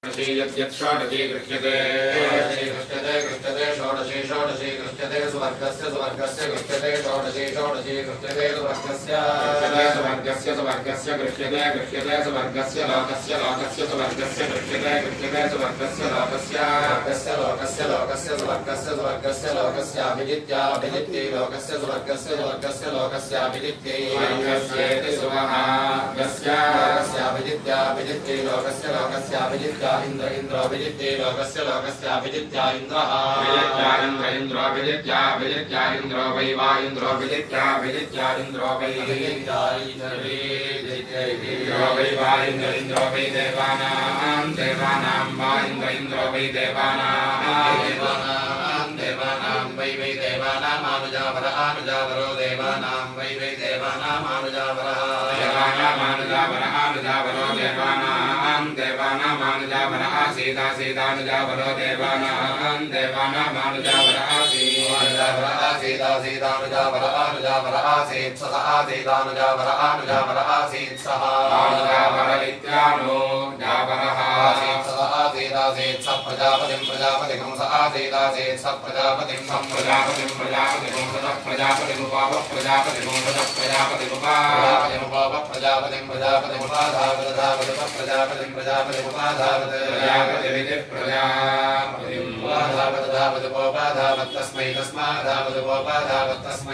षोडशी गृह्यते षोडशी गृह्यते सुवर्गस्य गृह्यते षोडशी गृह्यते सुवर्गस्य गृह्यते सुवर्गस्य लोकस्य सुवर्गस्य गृह्यते सुवर्गस्य लोकस्य सुवर्गस्याभिजित्यै लोकस्य सुवर्गस्याभिजित्यै लोकस्याभिजित्यै लोकस्याभिजित्या इंद्रोभिजित्यै लोकस्याभिजित्या इंद्रः इंद्रोभिजित्या इंद्रो वै वा इंद्रोभिजित्या इंद्रो वै इंद्रो वै वा इंद्रो वै देवानां वा इंद्रो वै देवानां वै देवानामानुजावरो देवानां वै देवानामानुजावरो देवानामानुजावर आसीदानुजावरो देवानामानुजावर आसीदानुजावर आसीत् सः आसीदानुजावर आसीत् सः जावरः आसीत् सः आसीत् स प्रजापतिं स आसीत् स प्रजापतिं तस्मै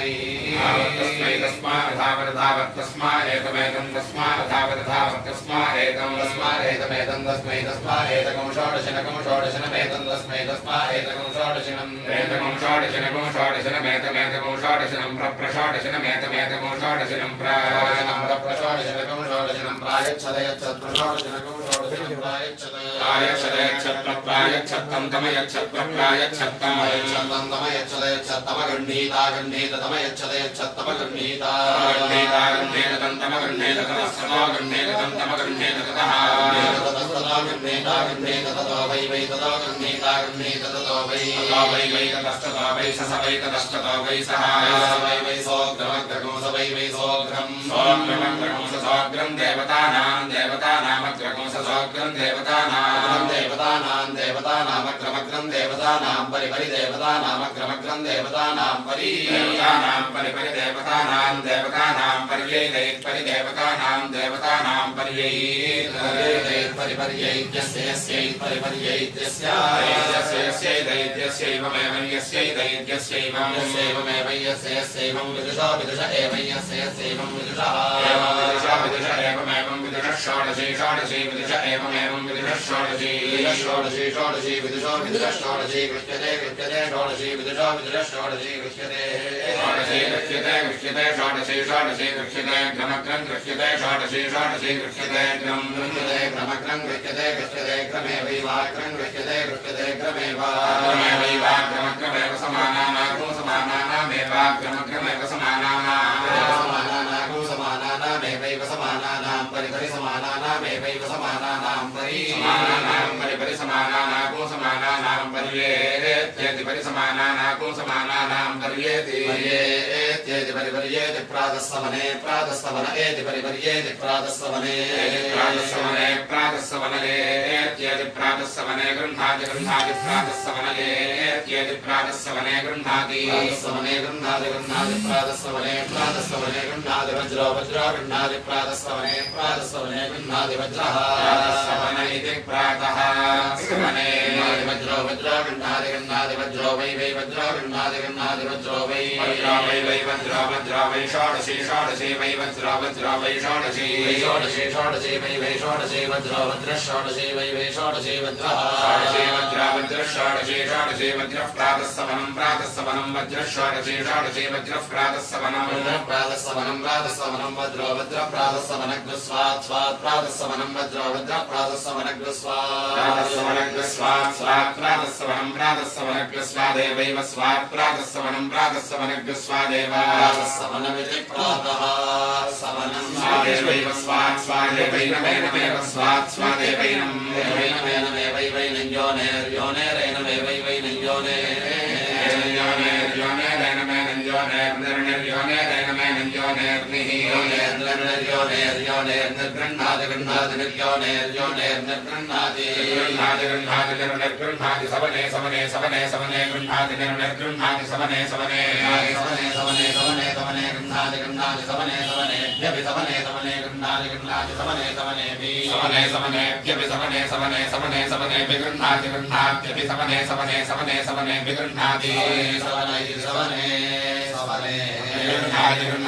देवतानां परिपरि देवतानामग्रमग्रं देवतानां परिपरि देवतानां पर्यैपरि देवतानां षोडशी गृह्यते षोडशी गृह्यते क्रमक्रं गृह्यते षोडशी गृह्यते क्रमक्रं गृह्यते क्रमेवैवाक्रं गृह्यते क्रमेवैव क्रमक्रमेव समानानागुं समानानामेव क्रमक्रमेव समानानामेवैव समानानां परिपरि समानानामेवैव समानानां परिपरि समानानागुं समानानां पर्येति परिसमानानागुं समानानां पर्येति परिपर्येति प्रातःसवने एति परिपर्येति प्रातःसवने प्रातःसवने गृह्णाति प्रातःसवने गृह्णाति प्रातःसवने गृह्णाति वज्रो गृह्णाति प्रातःसवने गृह्णाति वज्रः इति प्रातः सवने वज्रो गृह्णाति वज्रो वै वज्रो गृह्णाति वज्रो वै वज्रो वै षोडशी वै वज्रो वै षोडशी वै षोडशी वज्रो षोडशी वै षोडशी वज्रः षोडशी वज्रः प्रातःसवनं वज्र षोडशी वज्रः प्रातःसवनं वज्रो वज्र प्रातःसवनग्रस्वात् प्रातःसवनं वज्रो वज्र प्रातःसवनग्रस्वात् प्रातःसवनग्रस्वादेवैव स्वात् प्रातःसवनग्रस्वादेव सवनमिति प्रातः सवनं स्वादेवैव स्वादेवैनमेव स्वादेवैनमेवैवैनं योनेर्गृह्णाति गृह्णाति निर्योनेर्योनेर्निर्गृह्णाति निर्गृह्णाति सवने सवने सवने सवने गृह्णाति निर्गृह्णाति सवने सवने सवने सवने सवने सवने गृह्णाति गृह्णाति सवने सवनेभ्यपि सवने सवने गृह्णाति गृह्णाति सवने सवनेभि सवने सवनेभ्यपि सवने सवने सवने सवनेभि गृह्णाति गृह्णात्यपि सवने सवने सवने सवनेभि गृह्णाति सवने सवने सवने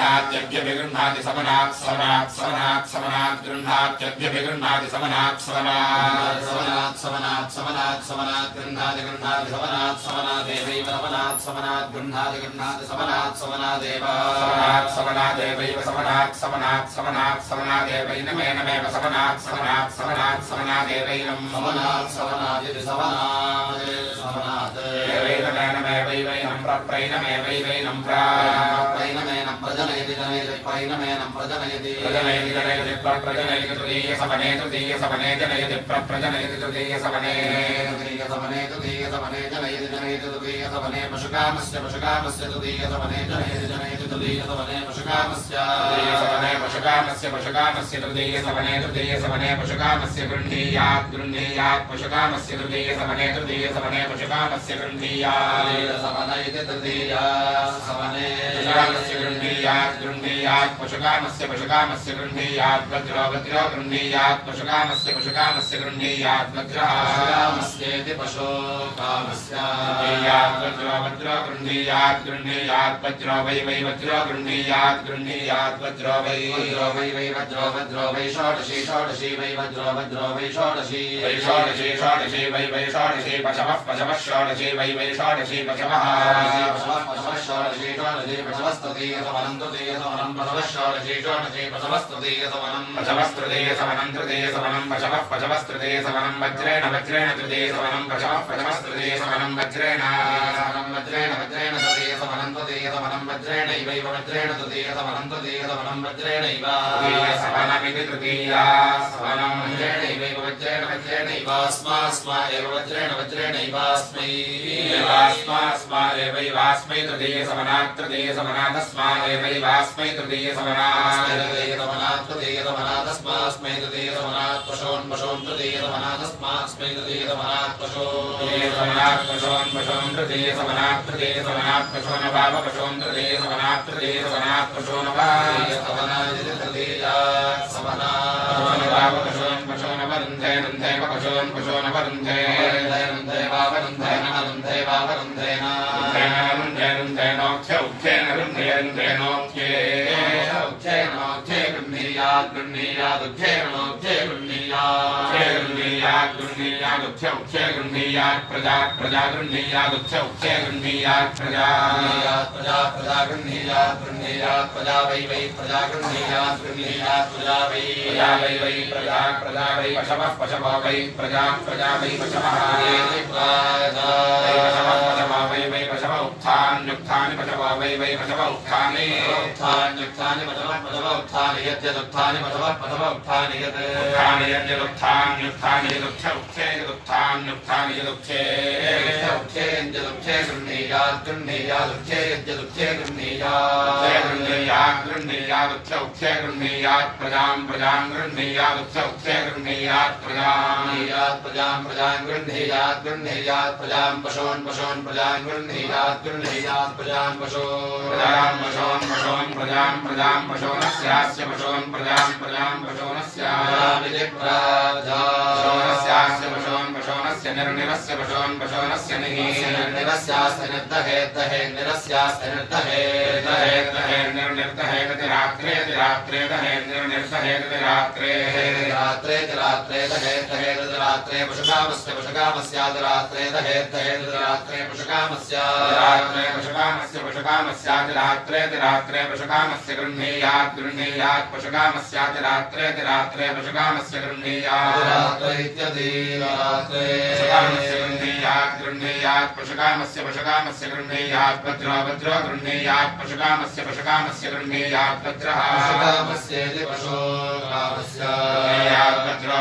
गृह्णात्यभ्यपि गृह्णाति समनात् समनात् समनात् समनात् गृह्णात्यभ्यपि गृह्णाति समनात् समनात् समनात् समनात् समनात् समनात् गृह्णाति गृह्णाति समनात् समनादेवैव समनात् समनात् गृह्णाति गृह्णाति समनात् समनादेव समनात् समनादेवैव समनात् समनात् समनात् समनादेवैनमेनमेव समनात् समनात् समनात् समनादेवैनं समनात् समनादिति समनात् समनात् एवैनमेनमेवैवैनं प्रप्रैनमेवैवैनं प्रैनमेनं प्रजनयति जनयति प्रैनमेनं प्रजनयति प्रजनयति जनयति प्रप्रजनयति तृतीय समने जनयति प्रप्रजनयति तृतीय समने तृतीय समने जनयति जनयति तृतीय समने पशुकामस्य तृतीय समने जनयति जनयति तृतीय समने पशुकामस्य पशुकामस्य तृतीय समने पशुकामस्य गृह्णीयात् पशुकामस्य तृतीय समने पशुकामस्य गृह्णीयात् समनयति तृतीय समने पशुकामस्य गृह्णीयात् पशुकामस्य गृह्णीयात् वज्रो गृह्णीयात् पशुकामस्य गृह्णीयात् वज्रस्येति पशुकामस्य वज्रो गृह्णीयात् वज्रो वै वज्रो गृह्णीयात् वज्रो वै वज्रो वै षोडशी वै वज्रो वै षोडशी वै षोडशी पशवः षोडशी वै षोडशी पशवः षोडशी पशवस्तृतीय समनं तृतीय समनं पशवः षोडशी पशवस्तृतीय समनं तृतीय समनं पशवस्तृतीय समनं वज्रेण तृतीय समनं पशवस्तृतीय समनं वज्रेण तृतीय समनं वज्रेणैव वज्रेण तृतीय समनं वज्रेणैव समनमिति तृतीया समनं वज्रेणैव वज्रेणैवास्मा एव वज्रेणैवास्मै तृतीय समनात्स्मा एवैवास्मै तृतीय समनात्स्मास्मै तृतीय समनात् पशोन् तृतीय समनात्स्मास्मै तृतीय समनात् पशोन् तृतीय समनात् पशोन् भाव पशोन् तृतीय समनात् पशोन् पशोन् वरुन्धे पशोन् गृह्णीयात् प्रजा गृह्णीयात् प्रजा वै प्रजा गृह्णीयात् प्रजा वै पशवः वै प्रजा वै पशवः वै पशव उत्थान्युत्थानि पशवः वै पशव उत्थानि पशवः उत्थानि यद्यदुत्थानि पशवः उत्थानि यद्यदुत्थान्युत्थानि यदुत्थान्युत्थानि यदुत्थे गृह्णीयात् गृह्णीयात् प्रजां गृह्णीयात् प्रजां गृह्णीयात् प्रजां पशोन् प्रजां गृह्णीयात् प्रजां पशोन् प्रजां पशोनस्यास्य पशोन् प्रजां पशोनस्य पशोनस्य निर्निरस्य पशोनस्य निर्निरस्यास्य निर्दहेत् रात्रे पशुकामस्य गृह्णीयात् पशुकामस्य गृह्णीयात् गृह्णीयात् पशुकामस्य गृह्णीयात् वज्रो गृह्णीयात् पशुकामस्य गृह्णीयात् वज्रः पशुकामस्येति पशुकामस्य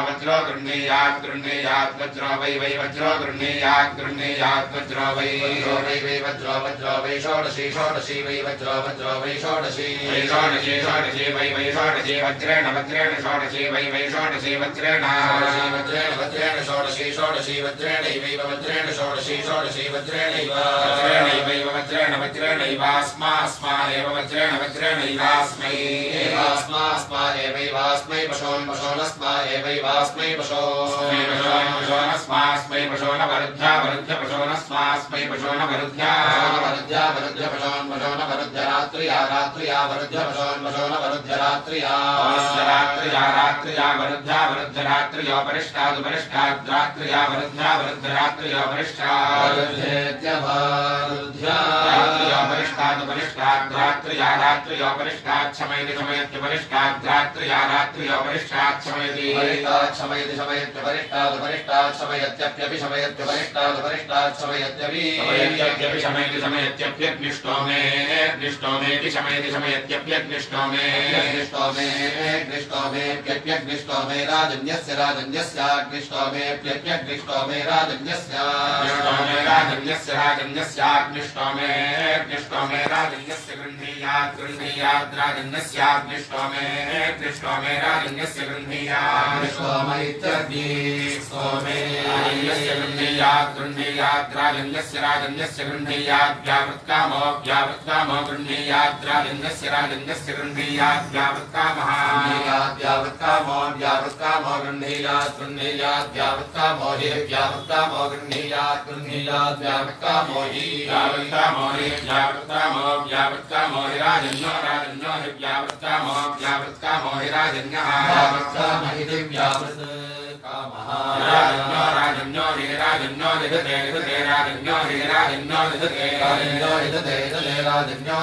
वज्रो गृह्णीयात् वज्रो वै वज्रो गृह्णीयात् वज्रो वै वज्रो वै षोडशी वै वज्रो वै षोडशी वै षोडशी वज्रेण षोडशी वै षोडशी वज्रेण षोडशी वज्रेणैव वज्रेण षोडशी वज्रेणैव वज्रेणैवास्मा एव वज्रेणैवास्मै एवैवास्मै पशोनस्मा एवैवास्मै पशोनस्मास्मै पशोनवरुद्ध्या पशोनस्मास्मै पशोनवरुद्ध्या पशोनवरुद्ध्य रात्र्या वरुद्ध्य पशोनवरुद्ध्य रात्र्या वरुद्ध्या रात्र्यो परिष्टादुपरिष्टाद् रात्र्या वरुद्ध्या रात्र्यो परिष्टादुपरिष्टाद् रात्र्यो परिष्टात् शमयत्युपरिष्टाद् रात्र्यो परिष्टात् शमयत्युपरिष्टात् शमयत्यप्यपि शमयत्युपरिष्टात् शमयत्यपि शमयत्यप्यग्निष्टो मेऽग्निष्टोमेति शमयत्यप्यग्निष्टो मेऽप्यग्निष्टो मे राजन्यस्याग्निष्टो मेऽप्यग्निष्टो मे राजन्यस्याग्निष्टो मे राजन्यस्य गृह्णीयात् राजन्यस्याग्निष्टो मे राजन्यस्य गृह्णीयात् राजन्यस्य गृह्णीयात् व्यावृत्कामो गृह्णीयात् राजन्यस्य गृह्णीयात् व्यावृत्कामः व्यावृत्कामो गृह्णीयात् व्यावृत्कामो हि गृह्णीयात् व्यावृत्कामो हि व्यावृत्कामो हि राजन्यो हि व्यावृत्कामो हि राजन्यः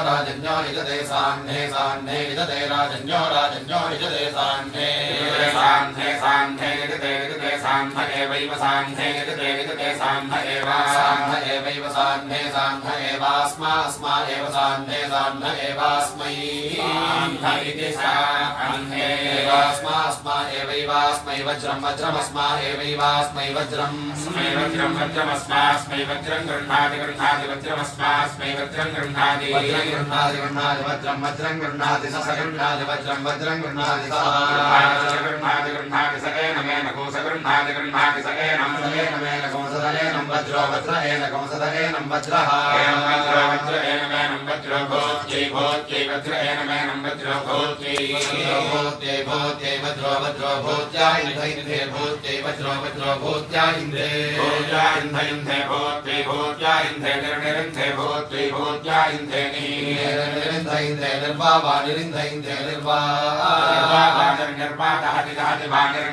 राजन्यो लिखते सान्धे लिखते राजन्यो लिखते सान्धे लिखते सान्ध एवैव सान्धे लिखते सान्ध एवैव सान्धे एवास्मा एव सान्धे एवास्मै इति सान्धे एवास्मा एवैवास्मै वज्रमस्मा एवैवास्मै वज्रमस्मै वज्रं गृह्णाति वज्रमस्मास्मै वज्रं गृह्णाति वज्रं गृह्णाति स गृह्णाति वज्रं गृह्णाति स एनमेन कोस गृह्णाति स एनं वज्रो एनं वज्रः वज्र एनमेनं वज्रो भोत्यै वज्र एनमेनं वज्रो भोत्यै वज्रो भोत्या इन्धे भूत्यै वज्रो भूत्या इन्धे भूत्या इन्धे निर्निरिन्धे भूत्या इन्धे निर्वावा निरिन्ध इन्धे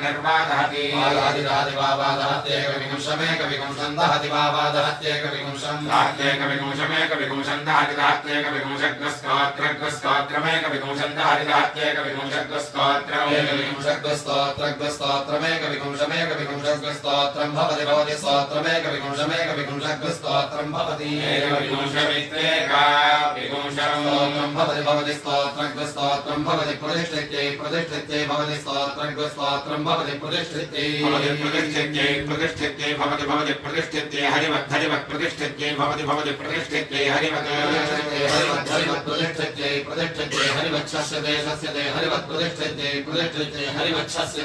निर्वादहति कविगुंशं दहति कविगुंशं स्तोत्रं भवति स्तोत्रं भवति स्तोत्रं भवति प्रतिष्ठित्यै भवति स्तोत्रं भवति प्रतिष्ठित्यै भवति प्रतिष्ठित्यै हरिवत् प्रतिष्ठित्यै भवति प्रतिष्ठित्यै हरिवत् प्रतिष्ठित्यै हरिवच्छस्य देशस्य हरिवत् प्रतिष्ठित्यै हरिवच्छस्य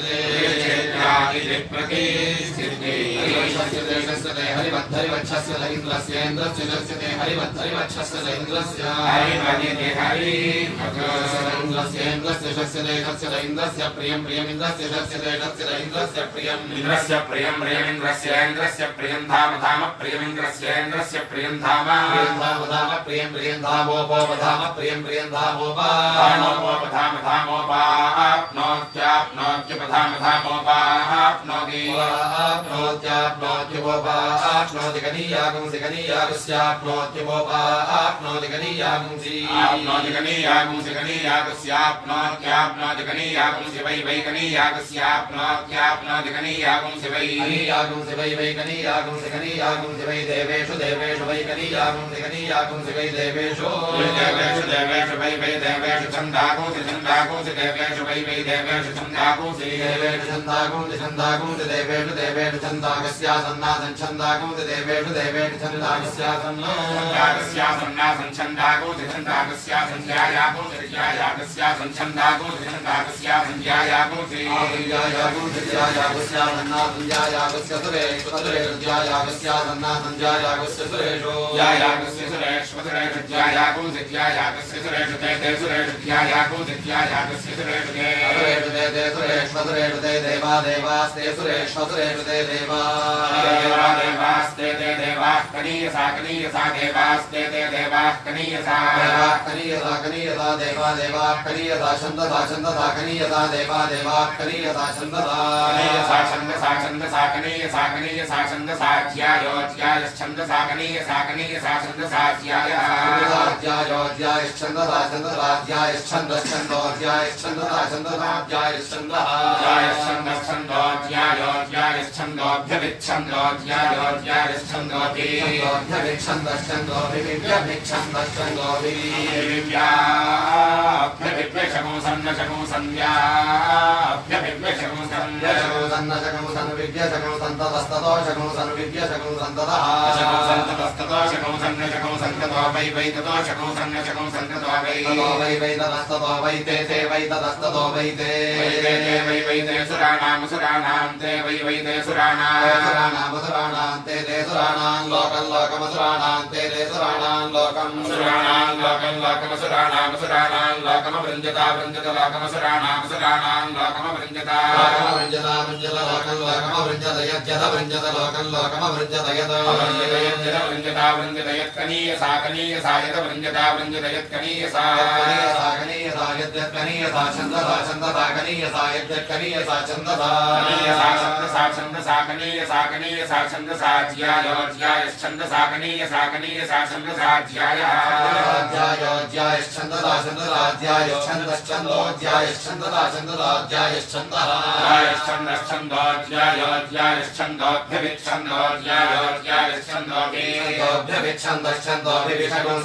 देशस्य हरिवच्छस्य इन्द्रस्य हरिवच्छस्य इन्द्रस्य इन्द्रस्य शस्य देशस्य इन्द्रस्य प्रियं इन्द्रस्य शस्य देशस्य इन्द्रस्य प्रियं इन्द्रस्य प्रियं धाम प्रियं इन्द्रस्य प्रियं धाम प्रियं धामोपधाम प्रियं धामोपाप्नोत्याप्नोत्युपधाम धामोपाप्नोति स्याप्नोत्युपोपाप्नोति गणीयागुंसि गणीयागस्याप्नोत्युपोपाप्नोति गणीयागुंसि आप्नोति गणीयागुंसि गणीयागस्याप्नोत्याप्नोति गणीयागुंसि वै वै गणीयागस्याप्नोत्याप्नोति गणीयागुंसि वै गणीयागुंसि वै वै गणीयागुंसि गणीयागुंसि वै देवेषु देवेषु वै गणीयागुंसि गणीयागुंसि वै देवेषु देवेषु देवेषु वै वै देवेषु छन्दागुंसि छन्दागुंसि देवेषु वै वै देवेषु छन्दागुंसि देवेषु छन्दागुंसि छन्दागुंसि देवेषु देवेषु छन्दागस्यासन्नासं छन्दागुंसि देवेषु देवेषु छन्दागस्यासन्नासं छन्दागुंसि छन्दागस्यासं ध्यायागुंसि ध्यायागस्यासं छन्दागुंसि छन्दागस्यासं ध्यायागुंसि ध्यायागुंसि ध्यायागस्यासन्नासं ध्यायागस्य सुरेषु सुरेषु ध्यायागस्यासन्नासं ध्यायागस्य सुरेषु ध्यायागस्य सुरेषु सुरेषु ध्यायागुंसि ध्यायागस्य सुरेषु ते ते सुरेषु ध्यायागुंसि ध्यायागस्य सुरेषु ते सुरेषु ते ते सुरेषु सुरेषु ते देवा देवास्ते सुरेषु सुरेषु ते देवा देवा देवास्ते ते देवाः कनीयसा कनीयसा देवास्ते ते देवाः कनीयसा देवाः कनीयसा कनीयसा देवा देवाः कनीयसा छन्दसा छन्दसा कनीयसा देवा देवाः कनीयसा छन्दसा कनीयसा छन्दसा छन्दसा कनीयसा कनीयसा छन्दसा ध्यायो ध्यायश्छन्दसा कनीयसा कनीयसा छन्दसा ध्यायः ध्यायो ध्यायश्छन्दसा छन्दसा ध्यायश्छन्दश्छन्दो ध्यायश्छन्दसा छन्दसा ध्यायश्छन्दः ध्यायश्छन्दश्छन्दो ध्यायो ध्यायश्छन्दोऽभ्यभिच्छन्दो ध्यायो ते ते सुराणां लोकं लोकमसुराणां ते ते सुराणां लोकं सुराणां लोकं लोकमसुराणां सुराणां लोकमवृञ्जता वृञ्जत लोकमसुराणां सुराणां लोकमवृञ्जता वृञ्जता वृञ्जत लोकं लोकमवृञ्जत यज्जत वृञ्जत लोकं लोकमवृञ्जत यत् यज्जत वृञ्जता वृञ्जत यत्कनीयसा कनीयसा यत् वृञ्जता वृञ्जत यत्कनीयसा कनीयसा यद्यत्कनीयसा छन्दसा छन्दसा कनीयसा यद्यत्कनीयसा छन्दसा कनीयसा छन्दसा छन्दसा कनीयसा कनीयसा छन्दसा ध्यायो ध्यायश्छन्दसा कनीयसा कनीयसा छन्दसा ध्यायः ध्यायो ध्यायश्छन्दसा छन्दसा ध्यायश्छन्दश्छन्दो ध्यायश्छन्दसा छन्दसा ध्यायश्छन्दः ध्यायश्छन्दश्छन्दो ध्यायो ध्यायश्छन्दोऽभ्यभिच्छन्दो ध्यायो ध्यायश्छन्दोऽभ्यभिच्छन्दश्छन्दोऽभिविषगं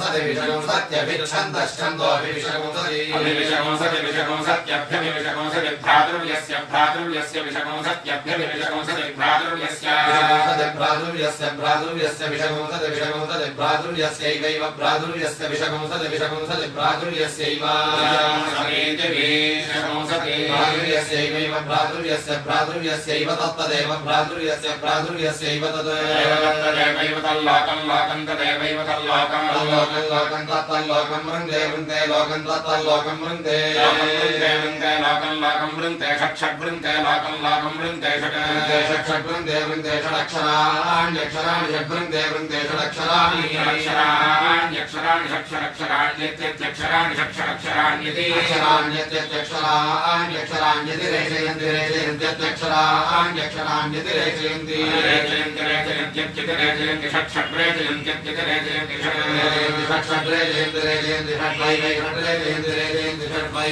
सत्यभिच्छन्दश्छन्दोऽभिविषगंसति अभिविषगंसति विषगंसत्यभ्यभिविषगंसति भ्रातृव्यस्य भ्रातृव्यस्य विषगंसत्यभ्यभिविषगंसति भ्रातृव्यस्य भ्रातृव्यस्य भ्रातृव्यस्य विषगंसति विषगंसति भ्रातृव्यस्यैव भ्रातृव्यस्य विषगंसति विषगंसति भ्रातृव्यस्यैव भ्रातृव्यस्यैव भ्रातृव्यस्य भ्रातृव्यस्यैव तत्तदेव भ्रातृव्यस्य भ्रातृव्यस्यैव तदेव तल्लोकं लोकं तदेवैव तल्लोकं लोकं लोकं तत्तल्लोकं वृन्दे वृन्दे लोकं तत्तल्लोकं वृन्दे वृन्दे लोकं लोकं वृन्दे षट् वृन्दे लोकं लोकं वृन्दे षट् वृन्दे वृन्दे षडक्षराण्यक्षराणि षड्वृन्दे वृन्दे षडक्षराणि अक्षराण्यक्षराणि षट्क्षराण्यत्यक्षराणि षट्क्षराण्यति अक्षराण्यत्यक्षराण्यक्षराण्यति रेचयन्ति रेचयन्त्यक्षराण्यक्षराण्यति रेचयन्ति रेचयन्ति रेचयन्त्यत्यति रेचयन्ति षट् रेचयन्त्यत्यति रेचयन्ति षट् रेचयन्ति रेचयन्ति षट्वै वै षट् रेचयन्ति रेचयन्ति षट्वै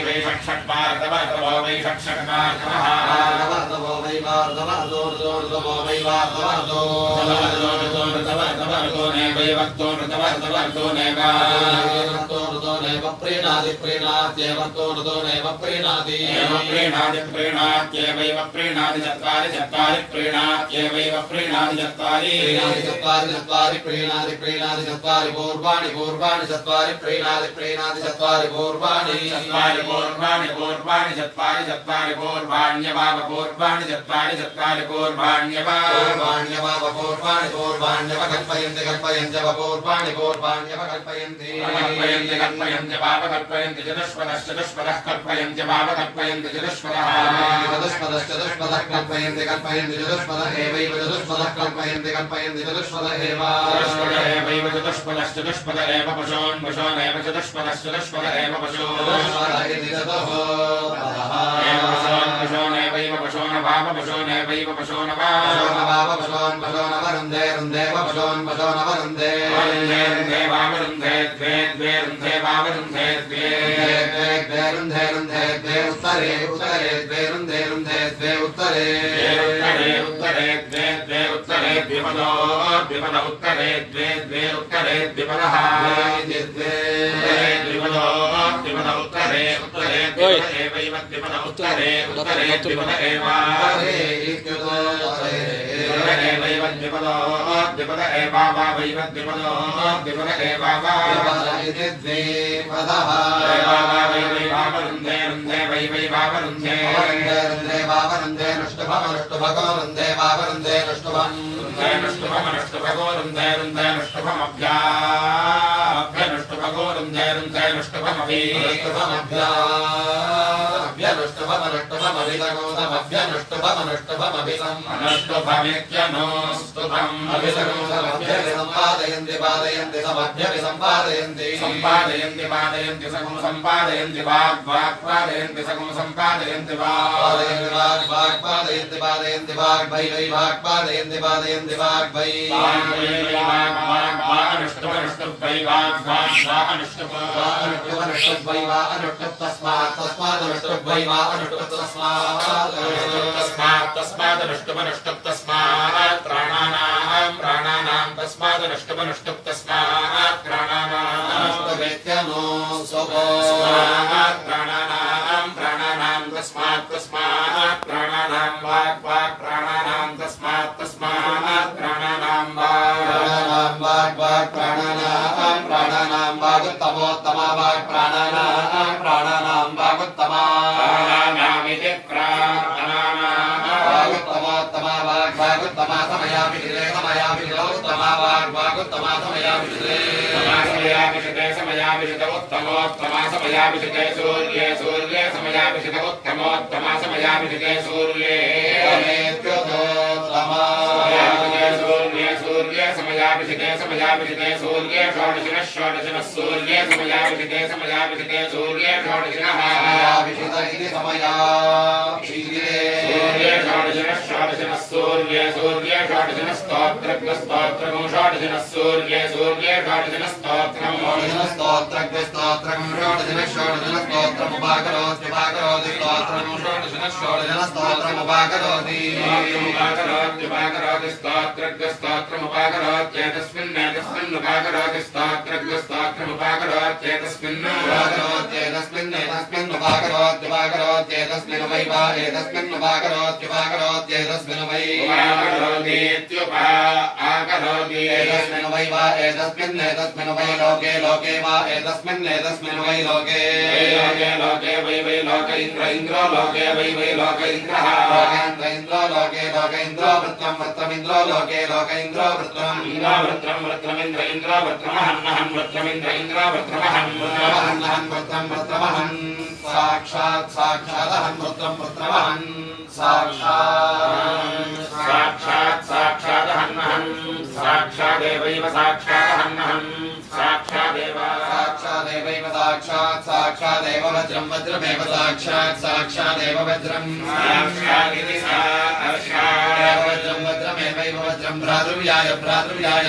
वै षट् भारतवर्तवो वै षट् भारतवर्तवो वै भारतवर्तवो वै भारतवर्तो ऋतवर्तो नैव नैव प्रीणाति प्रीणात्येवतो ऋतो नैव प्रीणाति प्रीणाति प्रीणात्येवैव प्रीणाति चत्वारि चत्वारि प्रीणात्येवैव प्रीणाति चत्वारि चत्वारि चत्वारि प्रीणाति प्रीणाति चत्वारि पूर्वाणि पूर्वाणि चत्वारि प्रीणाति प्रीणाति चत्वारि पूर्वाणि चत्वारि पूर्वाणि पूर्वाणि चत्वारि चत्वारि पूर्वाण्यवाव पूर्वाणि चत्वारि चत्वारि पूर्वाण्यवाव पूर्वाण्यवाव पूर्वाणि पूर्वाण्यव कल्पयन्ति कल्पयन्त्यव पूर्वाणि पूर्वाण्यव कल्पयन्ति कल्पयन्ति कल्पयन्त्यवाव कल्पयन्ति चतुष्पदश्चतुष्पदः कल्पयन्त्यवाव कल्पयन्ति चतुष्पदः चतुष्पदश्चतुष्पदः कल्पयन्ति कल्पयन्ति चतुष्पदः एवैव चतुष्पदः कल्पयन्ति कल्पयन्ति कल्पयन्ति चतुष्पद एव चतुष्पद एवैव चतुष्पदश्चतुष्पद एव पशून् पशून् एव चतुष्पदश्चतुष्पद एव पशून् पशून् एवैव पशून् भाव पशून् एवैव पशून् भाव पशून् पशूनवरुन्धे रुन्धेव पशून् पशूनवरुन्धे रुन्धे रुन्धे वावरुन्धे द्वे द्वे रुन्धे वावरुन्धे द्वे द्वे रुन्धे रुन्धे द्वे उत्तरे उत्तरे द्वे रुन्धे रुन्धे द्वे उत्तरे उत्तरे उत्तरे द्वे द्वे उत्तरे द्विपदो द्विपद उत्तरे द्वे द्वे उत्तरे द्विपदः द्वे द्विपदो द्विपद उत्तरे उत्तरे द्विपद एवैव द्विपद उत्तरे उत्तरे द्विपद एव एवैव द्विपदो द्विपद एवावैव द्विपदो द्विपद एवावैव द्विपदः वावरुन्धे रुन्धे वैवै वावरुन्धे रुन्धे वावरुन्धे नष्टुभमनुष्टुभगो रुन्धे वावरुन्धे नष्टुभम् रुन्धे नष्टुभमनुष्टुभगो रुन्धे रुन्धे नष्टुभमभ्याभ्यनुष्टुभगो रुन्धे रुन्धे नष्टुभमभि नष्टुभमभ्याभ्यनुष्टुभमनुष्टुभमभिसम् अनुष्टुभमित्यनुष्टुभम् अभिसंपादयन्ति पादयन्ति समभ्यभिसम्पादयन्ति सम्पादयन्ति पादयन्ति सकं सम्पादयन्ति वाग्वाक्पादयन्ति सकं सम्पादयन्ति वाग्वाक्पादयन्ति पादयन्ति वाग्भै वै वाक्पादयन्ति पादयन्ति वाग्भै अनुष्टुभनुष्टुभै वाग्वानुष्टुभै वा अनुष्टुभ तस्मादनुष्टुभै वा अनुष्टुभ तस्मादनुष्टुभनुष्टुभ तस्मात् प्राणानां तस्मादनुष्टुभनुष्टुभ तस्मात् प्राणानां प्राणानां तस्मात् प्राणानां वाक् प्राणानां तस्मात् प्राणानां वाक् प्राणानां वागुत्तमोत्तमा वाक् प्राणानां वागुत्तमा प्राणानामिति वागुत्तमोत्तमा वागुत्तमा समयाभिषितोत्तमा वागुत्तमा समयाभिषिते उत्तमोत्तमा समयाभिषिते सूर्ये सूर्ये समयाभिषित उत्तमोत्तमा समयाभिषिते सूर्ये सूर्ये सूर्ये समयाभिषिते सूर्ये षोडशिनः सूर्ये समयाभिषिते सूर्ये षोडशिनः सूर्ये षोडशिनः सूर्ये षोडशिनः स्तोत्रज्ञ षोडशिनः सूर्ये षोडशिनः स्तोत्रम् स्तोत्रज्ञ षोडशिनः स्तोत्रमुपाकरोति षोडशिनः स्तोत्रमुपाकरोति स्तोत्रमुपाकरोत्येतस्मिन्नुपाकरोत्येतस्मिन्नुपाकरोति स्तोत्रज्ञ वै वा एतस्मिन्नुपाकरोत्येतस्मिन् वै एतस्मिन् वै वा एतस्मिन् वै लोके लोके वा एतस्मिन् वै लोके लोके वै लोक इन्द्रो लोके वै लोक इन्द्रः इन्द्रो लोके लोक इन्द्रो वृत्रमिन्द्रो लोके लोक इन्द्रो वृत्रमिन्द्र इन्द्रो वृत्रमहन् वृत्रमिन्द्र इन्द्रो वृत्रमहन् वृत्रमहन् साक्षादहन् वृत्रमहन् साक्षादहन् साक्षादेवैव साक्षादहन् साक्षादेवैव साक्षादेव वज्रमेव साक्षादेव वज्रम् वज्रमेवैव वज्रं भ्रातृव्याय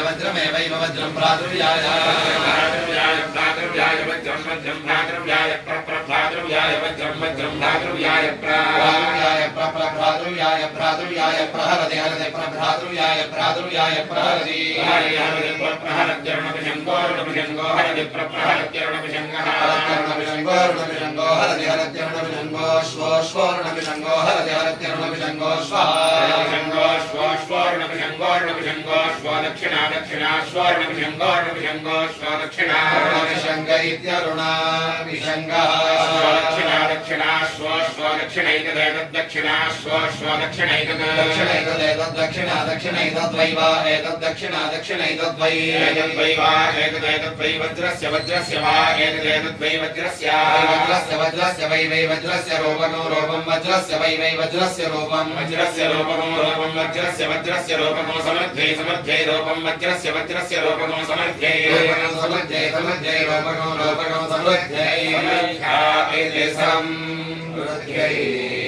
वज्रमेवैव वज्रं भ्रातृव्याय वज्रं भ्रातृव्याय भ्रातृव्याय वज्रं भ्रातृव्याय भ्रातृव्याय प्रहरति भ्रातृव्याय प्रहरति प्रहरत्यरुणविशङ्गो हरति प्रहरत्यरुणविशङ्गः हरत्यरुणविशङ्गो हरति हरत्यरुणविशङ्गो श्वोर्णविशङ्गो हरति हरत्यरुणविशङ्गो श्वोर्णविशङ्गो दक्षिणा श्वोर्णविशङ्गो दक्षिणा विशङ्ग इत्यरुणाविशङ्गः दक्षिणा दक्षिणैतदेतद्दक्षिणा दक्षिणैतद्दक्षिणा दक्षिणैतद्वै वा एतद्दक्षिणैतद्वै वा एतदेतद्वै वज्रस्य वा एतदेतद्वै वज्रस्य वै वज्रस्य रूपं वज्रस्य वै वज्रस्य रूपं वज्रस्य रूपको समर्थे समर्थे रूपं वज्रस्य वज्रस्य रूपको समर्थे समर्थे समर्थे रूपको समर्थे समर्थे